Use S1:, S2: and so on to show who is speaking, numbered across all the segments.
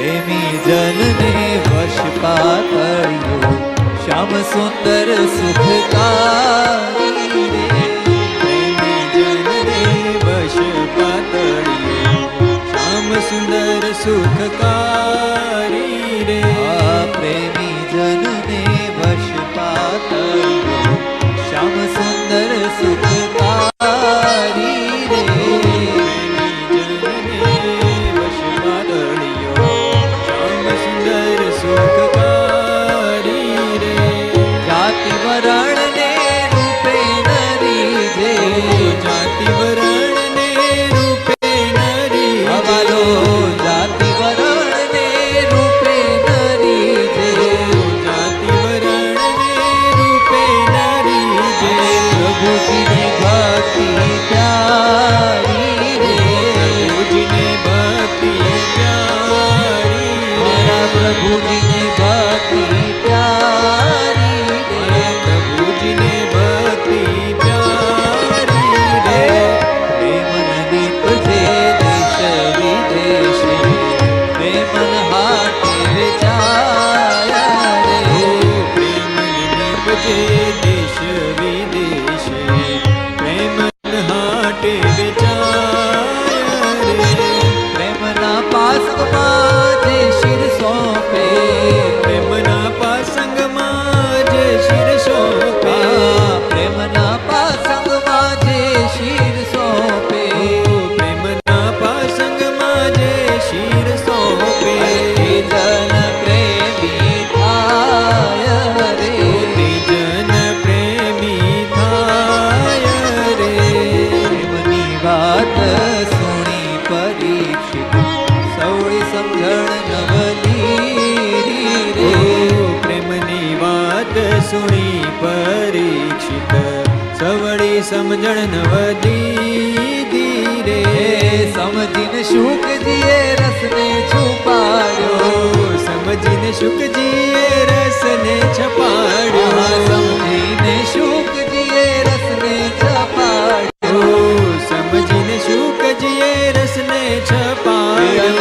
S1: પ્રેમી જનને વશ પાતળિયો શ્યામ સુંદર સુખકારી રે.
S2: પ્રેમી જનને વશ પાતળિયો શ્યામ સુંદર સુખકારી રે.
S1: આ પ્રેમી જનને વશ પાતળિયો શ્યામ સુંદર સુખકારી રે. જાતિ વરણ ને રૂપે નરી જે,
S2: જાતિ વરણ ને રૂપે નરી
S1: હવાલો જાતિ વરણ ને રૂપે નરી જે.
S2: જાતિ વરણ ને રૂપે નરી જે.
S1: પ્રભુજીને ભક્તિ પ્યારી રે.
S2: પ્રભુજીને ભક્તિ પ્યારી
S1: મારા પ્રભુજીને ભક્તિ પ્યારી રે.
S2: પ્રભુજીને ભક્તિ પ્યારી રે.
S1: પ્રેમન નીપજે દેશ વિદેશે, પ્રેમન હાટે વેચાયા રે.
S2: પ્રેમન નીપજે દેશ વિદેશે, પ્રેમન હાટે વેચાયા રે.
S1: પ્રેમના પાસમાં જે શિર સોંપે,
S2: પ્રેમના પાસંગમાં જે શિર સોંપે.
S1: પ્રેમના પાસંગમાં જે શિર સોંપે.
S2: પ્રેમના પાસંગમાં જે શિર સોંપે.
S1: જન પ્રેમી થાય રે.
S2: જન પ્રેમી થાય રે.
S1: પ્રેમની વાત સુણી પરીક્ષિત, સૌળી સમજણ નવલી રે.
S2: પ્રેમની વાત સુણી પરીક્ષિત, સવળી સમજણ નવદીદી રે.
S1: સમજીને શુકજીએ રસને છુપાડ્યો.
S2: સમજીને શુકજીએ રસને છપાડ્યો.
S1: સમજીને શુકજીએ રસને છપાડ્યો.
S2: સમજીને શુકજીએ રસને
S1: અને
S2: છપાડ્યો.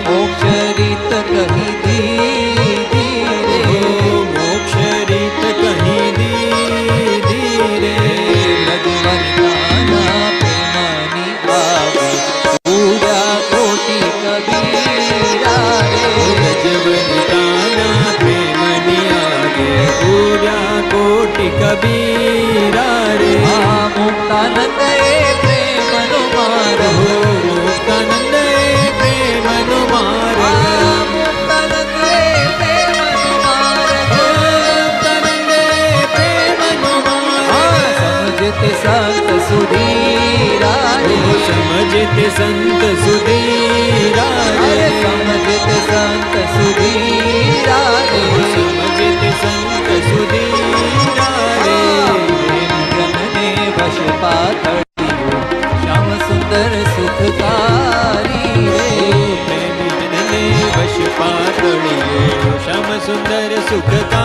S1: મોક્ષ રીત કહી દીધી રે.
S2: મોક્ષ રીત કહી દીધી રે.
S1: લઘુવનિતાના પ્રેમની આવી પૂજા કોટી કબીરા રે.
S2: રજવનિતાના પ્રેમની આગે પૂજા કોટી કબીરા રે.
S1: આ મુક્તાનંદ એ પ્રેમનો માર્ગ.
S2: મુક્તાનંદ એ પ્રેમનો માર્ગ.
S1: આ મુક્તાનંદ એ પ્રેમનો માર્ગ.
S2: મુક્તાનંદ એ પ્રેમનો માર્ગ.
S1: સમજતે સંત સુધીરા રે.
S2: સમજતે સંત સુધીરા રે.
S1: અરે સમજતે સંત સુધીરા રે.
S2: સમજતે સંત સુધીરા રે.
S1: જનને વશ પાતળિયો શ્યામ સુંદર સુખકારી રે.
S2: પ્રેમી જનને વશ પાતળિયો શ્યામ સુંદર સુખકારી